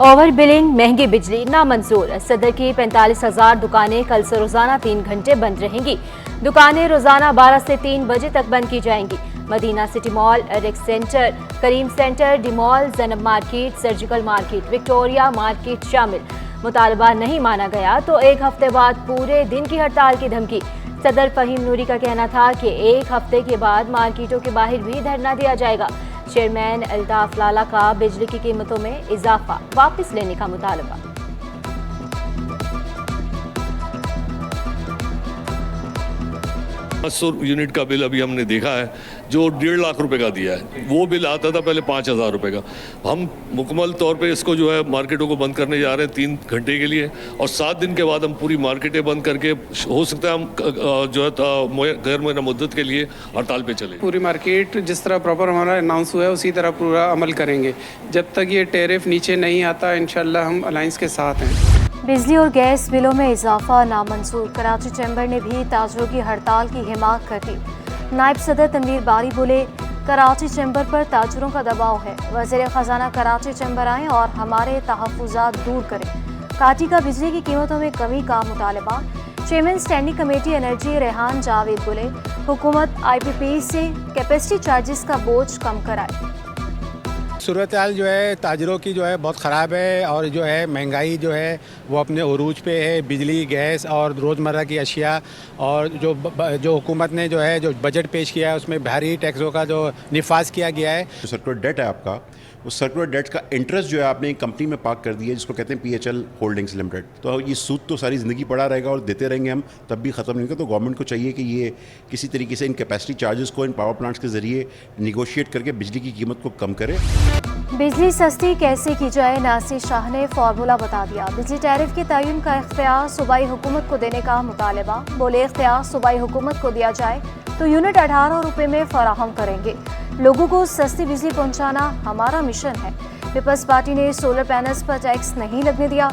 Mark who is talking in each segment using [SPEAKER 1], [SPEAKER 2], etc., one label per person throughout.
[SPEAKER 1] Over billing, महंगी बिजली नामंजूर। सदर की 45,000 दुकानें कल से रोजाना 3 घंटे बंद रहेंगी। दुकानें रोजाना 12 से 3 बजे तक बंद की जाएंगी। Madina city mall, Rix centre, Karim centre, D mall, Zainab market, surgical market, Victoria market शामिल। मुतालबा नहीं माना गया तो 1 हफ्ते बाद पूरे दिन की हड़ताल की धमकी। सदर फहीम नूरी का कहना था कि 1 हफ्ते के बाद मार्केटों के बाहर भी धरना दिया जाएगा। चेयरमैन अल्ताफ लाला का बिजली की कीमतों में इजाफा वापस लेने का मुतालबा।
[SPEAKER 2] यूनिट का बिल अभी हमने देखा है जो 1.5 लाख रुपए का दिया है। वो बिल आता था पहले 5,000 रुपए का। हम मुकम्मल तौर पे इसको जो है मार्केटों को बंद करने जा रहे हैं 3 घंटे के लिए, और 7 दिन के बाद हम पूरी मार्केटें बंद करके हो सकता है हम जो है गैर मुअय्यना मुद्दत के लिए हड़ताल पे चले।
[SPEAKER 3] पूरी मार्केट जिस तरह प्रॉपर हमारा अनाउंस हुआ है उसी तरह पूरा अमल करेंगे। जब तक ये टैरिफ नीचे नहीं आता इंशाल्लाह हम अलायंस के साथ हैं।
[SPEAKER 1] बिजली और गैस बिलों में इजाफा नामंजूर। कराची चैम्बर ने भी ताजरों की हड़ताल की हिमायत कर दी। नायब सदर तनवीर बारी बोले, कराची चैम्बर पर ताजरों का दबाव है। वज़ीर ख़जाना कराची चैम्बर आएँ और हमारे तहफ़्फ़ुज़ात दूर करें। काटी का बिजली की कीमतों में कमी का मुतालबा। Chairman standing committee energy Rehan Javed बोले, हुकूमत IPP से कैपेसिटी चार्जेस का बोझ कम कराए।
[SPEAKER 4] सूरत हाल जो है ताजरों की जो है बहुत ख़राब है, और जो है महंगाई जो है वो अपने उरूज पे है। बिजली, गैस और रोज़मर्रा की अशिया, और जो हुकूमत ने जो है जो बजट पेश किया है उसमें भारी टैक्सों का जो निफाज किया गया है।
[SPEAKER 5] जो सर्कुलर डेट है आपका, उस सर्कुलर डेट का इंटरेस्ट जो है आपने एक कंपनी में पार्क कर दिया है जिसको कहते हैं PHL होल्डिंग्स लिमिटेड। तो ये सूद तो सारी ज़िंदगी पड़ा रहेगा और देते रहेंगे हम, तब भी ख़त्म नहीं होगा। तो गवर्नमेंट को चाहिए कि ये किसी तरीके से इन कैपेसिटी चार्जेस को इन पावर प्लांट्स के ज़रिए निगोशिएट करके बिजली की कीमत को कम करे।
[SPEAKER 1] बिजली सस्ती कैसे की जाए, नासिर शाह ने फार्मूला बता दिया। बिजली टैरिफ के तयन का इख्तियार सूबाई हुकूमत को देने का मुतालबा। बोले, इख्तियार सूबाई हुकूमत को दिया जाए तो यूनिट 18 रुपये में फराहम करेंगे। लोगों को सस्ती बिजली पहुंचाना हमारा मिशन है। पीपल्स पार्टी ने सोलर पैनल्स पर टैक्स नहीं लगने दिया।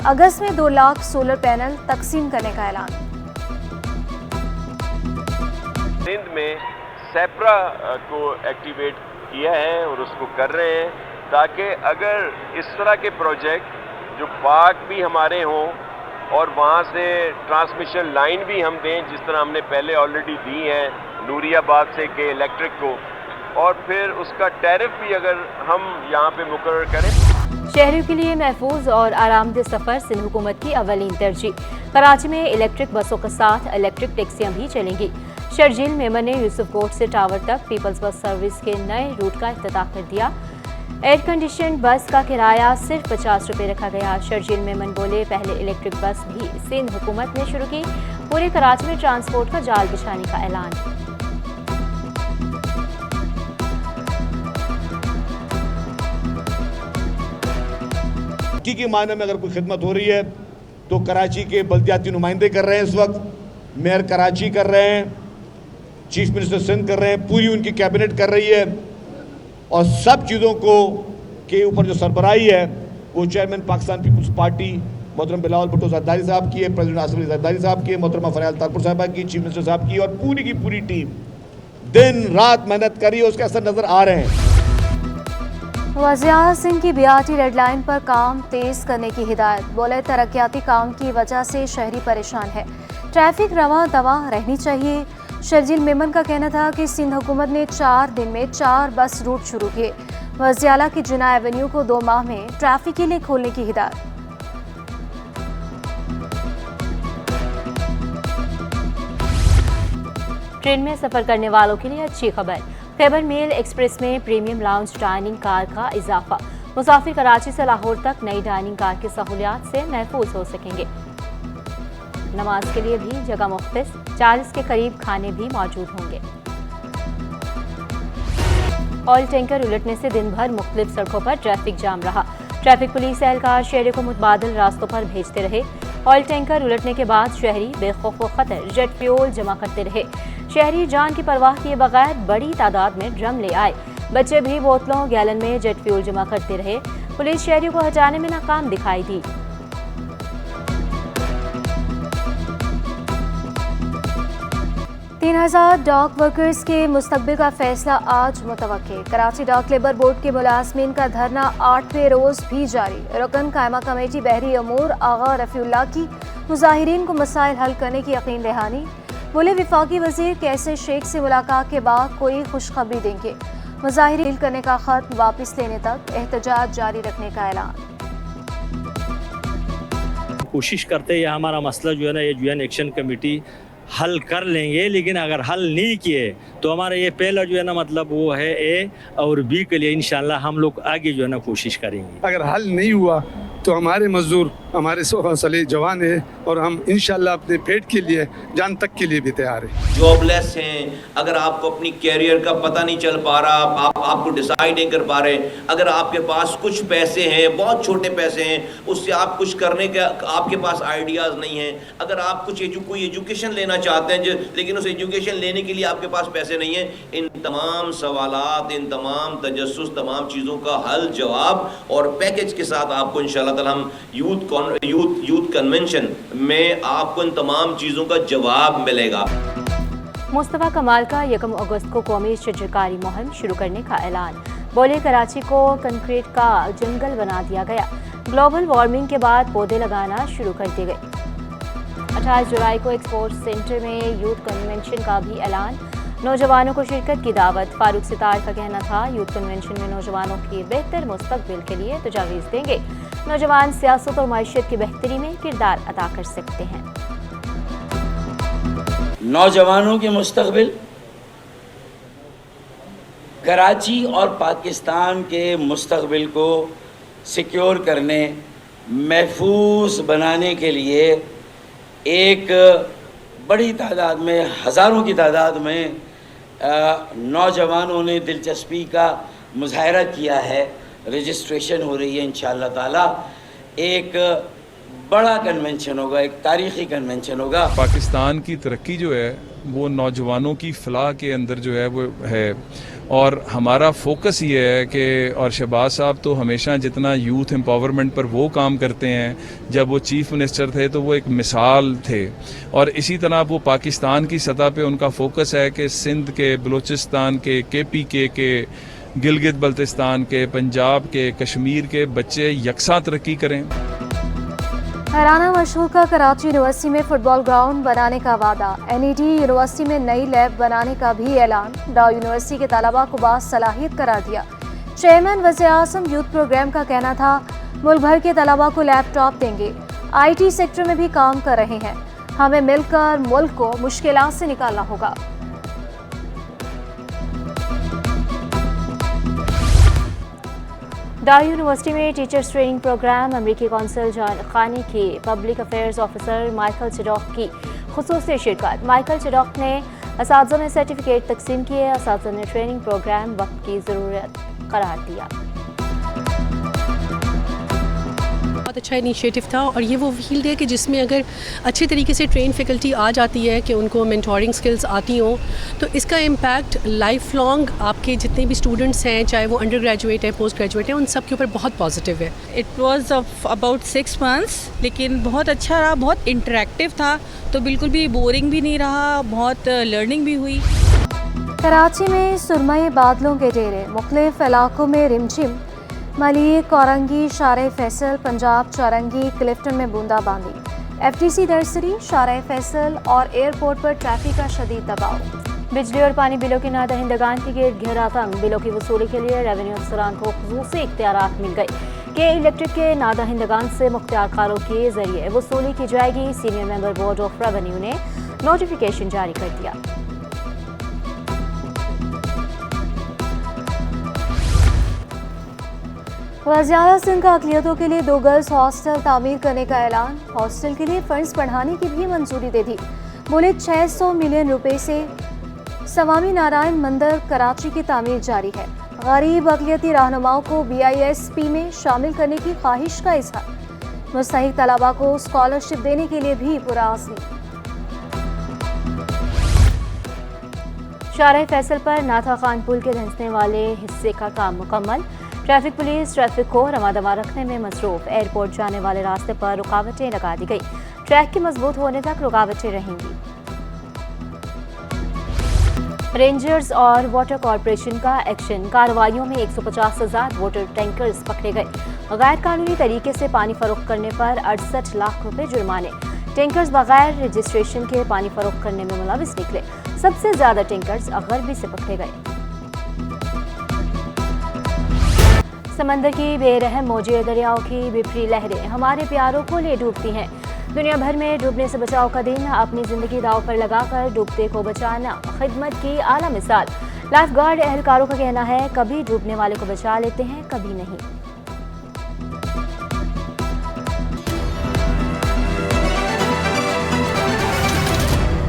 [SPEAKER 1] अगस्त में 2 लाख सोलर पैनल तकसीम करने का ऐलान।
[SPEAKER 6] सिंध में सेप्रा को एक्टिवेट किया है और उसको कर रहे हैं, ताकि अगर इस तरह के प्रोजेक्ट जो पार्क भी हमारे हों और वहाँ से ट्रांसमिशन लाइन भी हम दें, जिस तरह हमने पहले ऑलरेडी दी है नूरियाबाद से के इलेक्ट्रिक को, और फिर उसका टैरिफ भी अगर हम यहाँ पे मुकर्रर करें।
[SPEAKER 1] शहरियों के लिए महफूज और आरामदेह सफर सिंध हुकूमत की अवलीन तरजीह। कराची में इलेक्ट्रिक बसों के साथ इलेक्ट्रिक टैक्सियां भी चलेंगी। शर्जील मेमन ने यूसुफ कोर्ट से टावर तक पीपल्स बस सर्विस के नए रूट का इफ्तिताह कर दिया। एयर कंडीशन बस का किराया सिर्फ 50 रुपये रखा गया। शर्जील मेमन बोले, पहले इलेक्ट्रिक बस भी सिंध हुकूमत ने शुरू की। पूरे कराची में ट्रांसपोर्ट का जाल बिछाने का ऐलान।
[SPEAKER 7] के मायने में अगर कोई खिदमत हो रही है तो कराची के बल्दियाती नुमाइंदे कर रहे हैं, इस वक्त मेयर कराची कर रहे हैं, चीफ मिनिस्टर सिंध कर रहे हैं, पूरी उनकी कैबिनेट कर रही है, और सब चीज़ों को के ऊपर जो सरबराही है वो चेयरमैन पाकिस्तान पीपल्स पार्टी मोहतरम बिलावल भुट्टो ज़रदारी साहब की है, प्रेसिडेंट आसिफ अली ज़रदारी साहब की है, मोहतरमा फरियाल तारपुर साहबा की, चीफ मिनिस्टर साहब की, और पूरी की पूरी टीम दिन रात मेहनत करी है, उसके असर नज़र आ रहे हैं।
[SPEAKER 1] वज़ीर सिंह की BRT रेडलाइन पर काम तेज करने की हिदायत। बोले, तरक्याती काम की वजह से शहरी परेशान है, ट्रैफिक रवा दवा रहनी चाहिए। शर्जील मेमन का कहना था कि सिंध हुकूमत ने 4 दिन में 4 बस रूट शुरू किए। वज़ियाला की जिना एवेन्यू को 2 माह में ट्रैफिक के लिए खोलने की हिदायत। ट्रेन में सफर करने वालों के लिए अच्छी खबर। खैबर मेल एक्सप्रेस में प्रीमियम लाउंज डाइनिंग कार का इजाफा। मुसाफिर कराची से लाहौर तक नई डाइनिंग कार की सहूलियात से महफूज हो सकेंगे। नमाज के लिए भी जगह मुख्तस, 40 के करीब खाने भी मौजूद होंगे। ऑयल टैंकर उलटने से दिन भर मुख्तलिफ सड़कों पर ट्रैफिक जाम रहा। ट्रैफिक पुलिस एहलकार शहरी को मुतबादिल रास्तों पर भेजते रहे। ऑयल टैंकर उलटने के बाद शहरी बेखौफ व खतर जेट फ्यूल जमा करते रहे। शहरी जान की परवाह किए बगैर बड़ी तादाद में ड्रम ले आए। बच्चे भी बोतलों गैलन में जेट फ्यूल जमा करते रहे। पुलिस शहरियों को हटाने में नाकाम दिखाई दी। 3000 डॉक वर्कर्स के मुस्तकबिल का फैसला आज मुतवक्के। कराची डॉक लेबर बोर्ड के मुलाजमीन का धरना 8वें रोज भी जारी। रुकन कायमा कमेटी बहरी अमूर आगा रफ़ीउल्लाह की मुजाहिरीन को मसाइल हल करने की यकीन दहानी। बोले वफाकी वजीर कैसे शेख से मुलाकात के बाद कोई खुशखबरी देंगे। मुजाहिरीन करने का खत वापस लेने तक एहतजाज जारी रखने का ऐलान।
[SPEAKER 8] कोशिश करते हैं हमारा मसला जो है ना, ये UN एक्शन कमेटी हल कर लेंगे, लेकिन अगर हल नहीं किए तो हमारा ये पहला जो है ना मतलब वो है A और B के लिए इंशाल्लाह हम लोग आगे जो है ना कोशिश करेंगे।
[SPEAKER 9] अगर हल नहीं हुआ तो हमारे मजदूर हमारे हौसले जवान हैं और हम इंशाल्लाह अपने पेट के लिए जान तक के लिए भी तैयार हैं।
[SPEAKER 10] जॉबलेस हैं, अगर आपको अपनी कैरियर का पता नहीं चल पा रहा, आपको डिसाइड नहीं कर पा रहे, अगर आपके पास कुछ पैसे हैं, बहुत छोटे पैसे हैं, उससे आप कुछ करने का आपके पास आइडियाज़ नहीं हैं, अगर आप कुछ कोई एजुकेशन लेना चाहते हैं लेकिन उस एजुकेशन लेने के लिए आपके पास पैसे नहीं हैं, इन तमाम सवालात, इन तमाम तजस्सुस, तमाम चीज़ों का हल, जवाब और पैकेज के साथ आपको इंशाल्लाह ताला हम यूथ कन्वेंशन में आपको इन तमाम चीज़ों का जवाब मिलेगा।
[SPEAKER 1] मुस्तफा कमाल का 1 अगस्त को कौमी शजरकारी मुहिम शुरू करने का ऐलान। बोले कराची को कंक्रीट का जंगल बना दिया गया। ग्लोबल वार्मिंग के बाद पौधे लगाना शुरू कर दिए गए। 28 जुलाई को एक्सपोर्ट सेंटर में यूथ कन्वेंशन का भी ऐलान। नौजवानों को शिरकत की दावत। फारूक सितार का कहना था यूथ कन्वेंशन में नौजवानों की बेहतर मुस्तकबिल के लिए तजावीज़ देंगे। नौजवान सियासत और माइशत की बेहतरी में किरदार अदा कर सकते हैं।
[SPEAKER 11] नौजवानों के मुस्तकबिल, कराची और पाकिस्तान के मुस्तकबिल को सिक्योर करने, महफूज बनाने के लिए एक बड़ी तादाद में, हज़ारों की तादाद में नौजवानों ने दिलचस्पी का मुजाहरा किया है। रजिस्ट्रेशन हो रही है इंशाअल्लाह ताला। एक बड़ा कन्वेंशन होगा, एक तारीख़ी कन्वेंशन होगा।
[SPEAKER 12] पाकिस्तान की तरक्की जो है वो नौजवानों की फलाह के अंदर जो है वो है, और हमारा फोकस ये है कि, और शहबाज साहब तो हमेशा जितना यूथ एम्पावरमेंट पर वो काम करते हैं, जब वो चीफ़ मिनिस्टर थे तो वो एक मिसाल थे, और इसी तरह वो पाकिस्तान की सतह पे उनका फोकस है कि सिंध के, बलूचिस्तान के, KPK के, गिलगित बल्तिस्तान के, पंजाब के, कश्मीर के बच्चे यकसा तरक्की करें।
[SPEAKER 1] हराना मशहूर का कराची यूनिवर्सिटी में फुटबॉल ग्राउंड बनाने का वादा। NED यूनिवर्सिटी में नई लैब बनाने का भी ऐलान। डा यूनिवर्सिटी के तलबा को बासलाहियत करार दिया। चेयरमैन वज़ीर आज़म यूथ प्रोग्राम का कहना था मुल्क भर के तलबा को लैपटॉप देंगे। IT सेक्टर में भी काम कर रहे हैं। हमें मिलकर मुल्क को मुश्किलात से निकालना होगा। डा यूनिवर्सिटी में टीचर्स ट्रेनिंग प्रोग्राम। अमरीकी कौंसल जॉन खानी की पब्लिक अफेयर्स ऑफिसर माइकल चिडॉक की खुसूसी शिरकत। माइकल चिडॉक ने असातिज़ा में सर्टिफिकेट तकसीम किए। असातिज़ा ने ट्रेनिंग प्रोग्राम वक्त की ज़रूरत करार दिया।
[SPEAKER 13] बहुत अच्छा इनिशिएटिव था, और ये वो फील्ड है कि जिसमें अगर अच्छे तरीके से ट्रेन फैकल्टी आ जाती है कि उनको मेंटोरिंग स्किल्स आती हों, तो इसका इम्पैक्ट लाइफ लॉन्ग आपके जितने भी स्टूडेंट्स हैं, चाहे वो अंडर ग्रेजुएट है, पोस्ट ग्रेजुएट है, उन सब के ऊपर बहुत पॉजिटिव है।
[SPEAKER 14] इट वाज अबाउट 6 मंथ्स, लेकिन बहुत अच्छा रहा, बहुत इंटरेक्टिव था, तो बिल्कुल भी बोरिंग भी नहीं रहा, बहुत लर्निंग भी हुई।
[SPEAKER 1] कराची में सुरमई बादलों के डेरे। मुख्तलिफ इलाकों में रिमझिम। मलिक, औरंगी, शारे फैसल, पंजाब, चौरंगी, क्लिफ्टन में बूंदाबांदी। FTC नर्सरी, शारे फैसल और एयरपोर्ट पर ट्रैफिक का शदीद दबाव। बिजली और पानी बिलों के नादहिंदगान की गिरद घेरा तंग। बिलों की वसूली के लिए रेवेन्यू अफसरान को खुसूसी इख्तियारात मिल गए कि इलेक्ट्रिक के नादहिंदगान से मुख्तियारकारों के जरिए वसूली की जाएगी। Senior member board of revenue ने नोटिफिकेशन जारी कर दिया। वज़ीर आला सिंध का अक़लियतों के लिए 2 गर्ल्स हॉस्टल तामीर करने का ऐलान। हॉस्टल के लिए फंड्स बढ़ाने की भी मंजूरी दे दी। बोले 600 मिलियन रुपए से स्वामी नारायण मंदिर कराची की तामीर जारी है। गरीब अक़लियती रहनुमाओं को BISP में शामिल करने की ख्वाहिश का इज़हार। मुस्तहिक तलबा को स्कॉलरशिप देने के लिए भी पुरआज़मी। शारे फैसल पर नाथा खान पुल के धंसने वाले हिस्से का काम मुकम्मल। ट्रैफिक पुलिस ट्रैफिक को रमादमा रखने में मसरूफ। एयरपोर्ट जाने वाले रास्ते पर रुकावटें लगा दी गई। ट्रैक के मजबूत होने तक रुकावटें रहेंगी। रेंजर्स और वाटर कॉरपोरेशन का एक्शन। कार्रवाइयों में 150,000 वाटर टैंकर्स पकड़े गए। गैर कानूनी तरीके से पानी फरोख्त करने पर 68 लाख रुपए जुर्माने। टैंकर्स बगैर रजिस्ट्रेशन के पानी फरोख्त करने में मुलविस निकले। सबसे ज्यादा टैंकर्स अगरबी से पकड़े गए। समंदर की बेरहम मौजें, दरियाओं की बिफरी लहरें हमारे प्यारों को ले डूबती हैं। दुनिया भर में डूबने से बचाव का दिन, अपनी जिंदगी दांव पर लगाकर डूबते को बचाना खिदमत की आला मिसाल। लाइफ गार्ड एहलकारों का कहना है, कभी डूबने वाले को बचा लेते हैं, कभी नहीं।